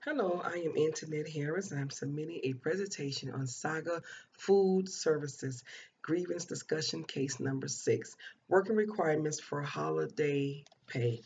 Hello, I am Antonette Harris. I'm submitting a presentation on Saga Food Services Grievance Discussion Case Number 6, Working Requirements for Holiday Pay.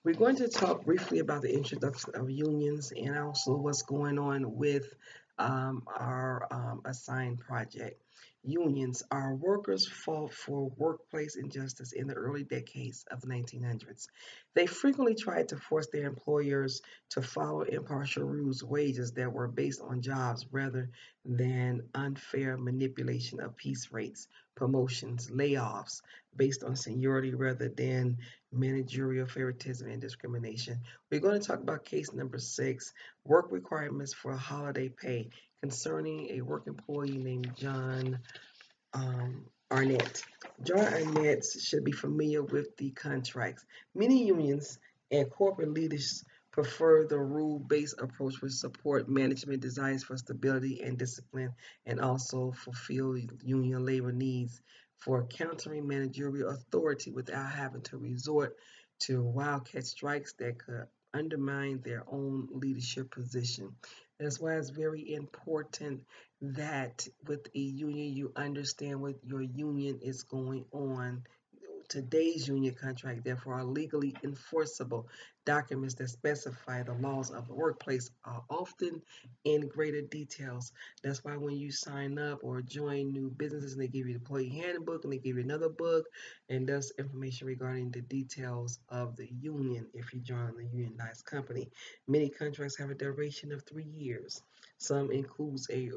We're going to talk briefly about the introduction of unions and also what's going on with our assigned project. Unions are workers' fought for workplace injustice in the early decades of the 1900s. They frequently tried to force their employers to follow impartial rules, wages that were based on jobs rather than unfair manipulation of piece rates, promotions, layoffs based on seniority rather than managerial favoritism and discrimination. We're going to talk about case number 6, work requirements for holiday pay, concerning a work employee named John Arnett. John Arnett should be familiar with the contracts. Many unions and corporate leaders prefer the rule-based approach which support management desires for stability and discipline and also fulfill union labor needs for countering managerial authority without having to resort to wildcat strikes that could undermine their own leadership position. That's why it's very important that with a union you understand what your union is going on. Today's union contract, therefore, are legally enforceable. Documents that specify the laws of the workplace are often in greater details. That's why when you sign up or join new businesses and they give you the employee handbook and they give you another book, and that's information regarding the details of the union if you join a unionized company. Many contracts have a duration of 3 years. Some includes a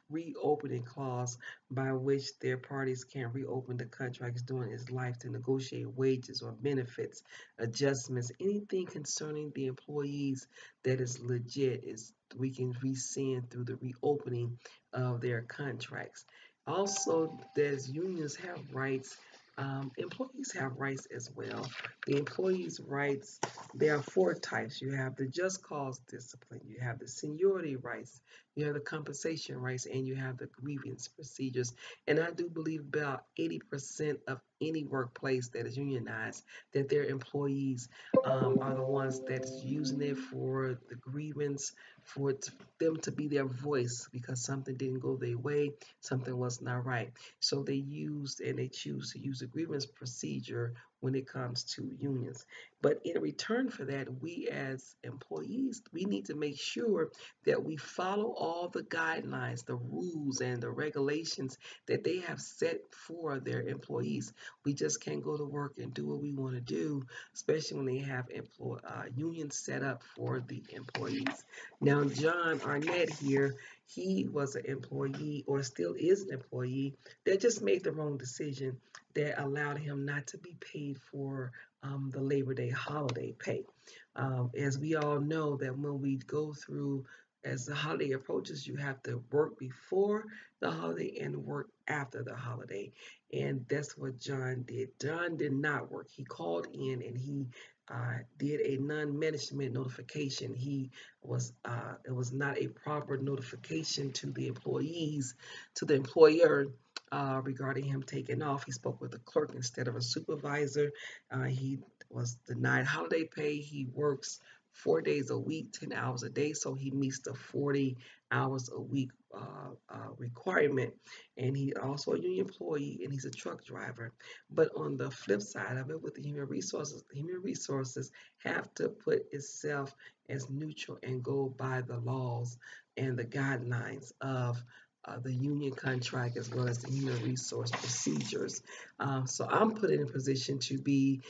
reopening clause by which their parties can reopen the contracts during its life to negotiate wages or benefits, adjustments, anything concerning the employees that is legit is we can rescind through the reopening of their contracts. Also, there's unions have rights. Employees have rights as well. The employees' rights, there are four types. You have the just cause discipline, you have the seniority rights, you have the compensation rights, and you have the grievance procedures. And I do believe about 80% of any workplace that is unionized, that their employees are the ones that is using it for the grievance, for them to be their voice because something didn't go their way, something was not right. So they used and they choose to use a grievance procedure when it comes to unions. But in return for that, we as employees, we need to make sure that we follow all the guidelines, the rules, and the regulations that they have set for their employees. We just can't go to work and do what we want to do, especially when they have unions set up for the employees. Now, John Arnett here, he was an employee or still is an employee that just made the wrong decision that allowed him not to be paid for the Labor Day holiday pay. As we all know that when we go through as the holiday approaches, you have to work before the holiday and work after the holiday. And that's what John did. John did not work. He called in and he did a non-management notification. It was not a proper notification to the employees, to the employer regarding him taking off. He spoke with a clerk instead of a supervisor. He was denied holiday pay. He works 4 days a week, 10 hours a day, so he meets the 40 hours a week requirement. And he also a union employee and he's a truck driver. But on the flip side of it, with the human resources have to put itself as neutral and go by the laws and the guidelines of the union contract as well as the human resource procedures. So I'm put in a position to be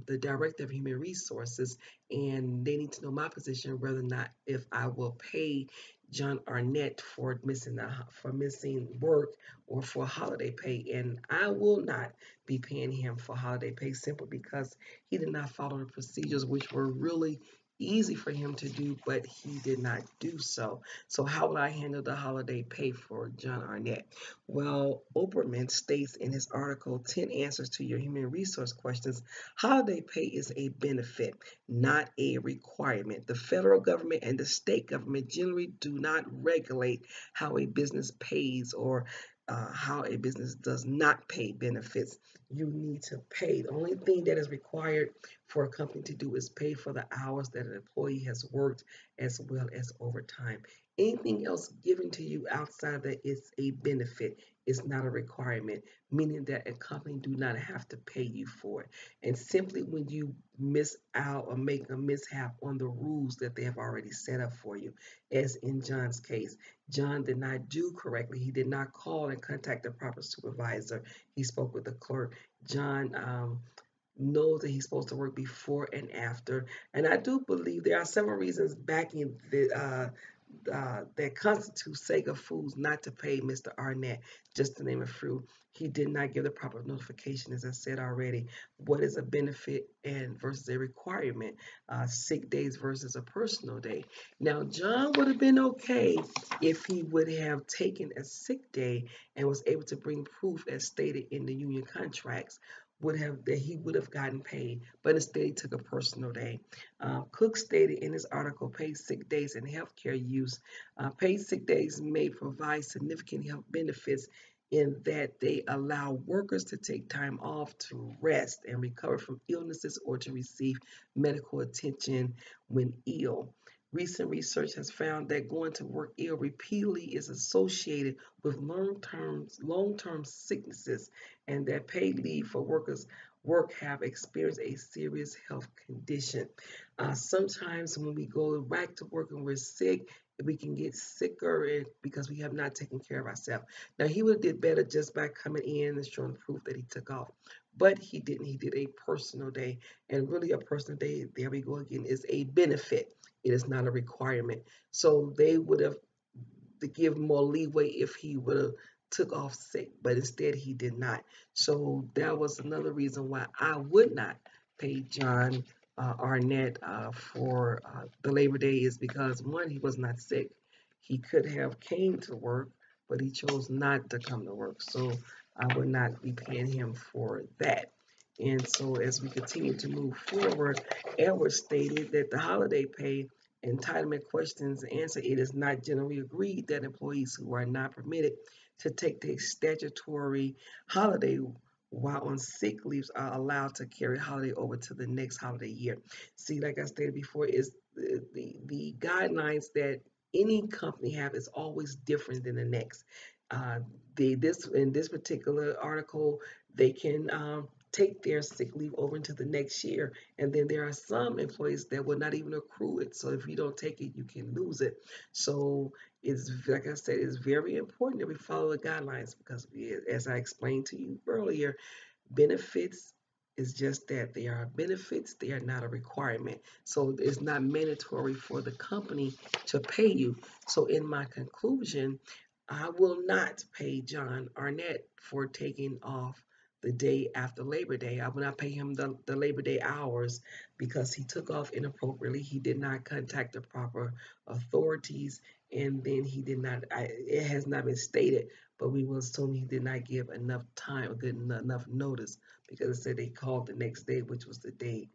the director of human resources, and they need to know my position whether or not if I will pay John Arnett for missing work or for holiday pay, and I will not be paying him for holiday pay simply because he did not follow the procedures, which were really easy for him to do, but he did not do so. So how would I handle the holiday pay for John Arnett? Well, Oberman states in his article, 10 Answers to Your Human Resource Questions, holiday pay is a benefit, not a requirement. The federal government and the state government generally do not regulate how a business pays or how a business does not pay benefits. you need to pay. The only thing that is required for a company to do is pay for the hours that an employee has worked as well as overtime. Anything else given to you outside that is a benefit. Is not a requirement, meaning that a company do not have to pay you for it. And simply when you miss out or make a mishap on the rules that they have already set up for you, as in John's case, John did not do correctly. He did not call and contact the proper supervisor. He spoke with the clerk. John knows that he's supposed to work before and after. And I do believe there are several reasons backing that constitute Sega Foods not to pay Mr. Arnett, just to name a few. He did not give the proper notification, as I said already. What is a benefit and versus a requirement? Sick days versus a personal day. Now, John would have been okay if he would have taken a sick day and was able to bring proof, as stated in the union contracts, would have that he would have gotten paid, but instead he took a personal day. Cook stated in his article, paid sick days and healthcare use. Paid sick days may provide significant health benefits in that they allow workers to take time off to rest and recover from illnesses or to receive medical attention when ill. Recent research has found that going to work ill repeatedly is associated with long-term sicknesses, and that paid leave for workers work have experienced a serious health condition. Sometimes when we go back to work and we're sick, we can get sicker because we have not taken care of ourselves. Now he would have did better just by coming in and showing proof that he took off, but he didn't. He did a personal day, and really a personal day, there we go again, is a benefit. It is not a requirement. So they would have to give more leeway if he would have took off sick, but instead he did not. So that was another reason why I would not pay John Arnett for the Labor Day, is because one, he was not sick. He could have came to work, but he chose not to come to work. So I would not be paying him for that. And so as we continue to move forward, Edward stated that the holiday pay entitlement questions answer, it is not generally agreed that employees who are not permitted to take the statutory holiday while on sick leaves are allowed to carry holiday over to the next holiday year. See, like I stated before, is the guidelines that any company have is always different than the next. Uh, this in this particular article, they can take their sick leave over into the next year, and then there are some employees that will not even accrue it. So if you don't take it, you can lose it. So it's, like I said, it's very important that we follow the guidelines because, as I explained to you earlier, benefits is just that they are benefits, they are not a requirement. So it's not mandatory for the company to pay you. So in my conclusion, I will not pay John Arnett for taking off the day after Labor Day. I will not pay him the Labor Day hours because he took off inappropriately. He did not contact the proper authorities, and then he did not, it has not been stated, but we will assume he did not give enough time or good enough notice, because it said they called the next day, which was the day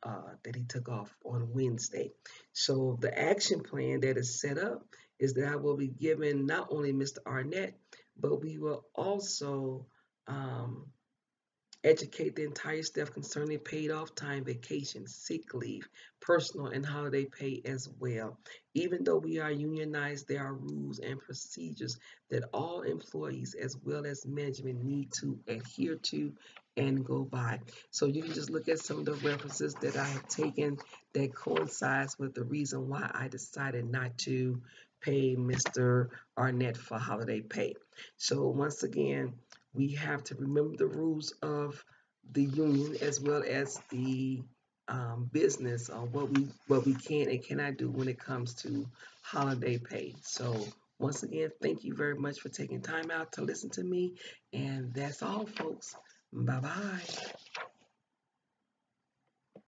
that he took off on Wednesday. So the action plan that is set up is that I will be giving not only Mr. Arnett, but we will also um, educate the entire staff concerning paid off time, vacation, sick leave, personal and holiday pay as well. Even though we are unionized, there are rules and procedures that all employees as well as management need to adhere to and go by. So you can just look at some of the references that I have taken that coincides with the reason why I decided not to pay Mr. Arnett for holiday pay. So once again, we have to remember the rules of the union as well as the business on what we can and cannot do when it comes to holiday pay. So once again, thank you very much for taking time out to listen to me, and that's all, folks. Bye bye.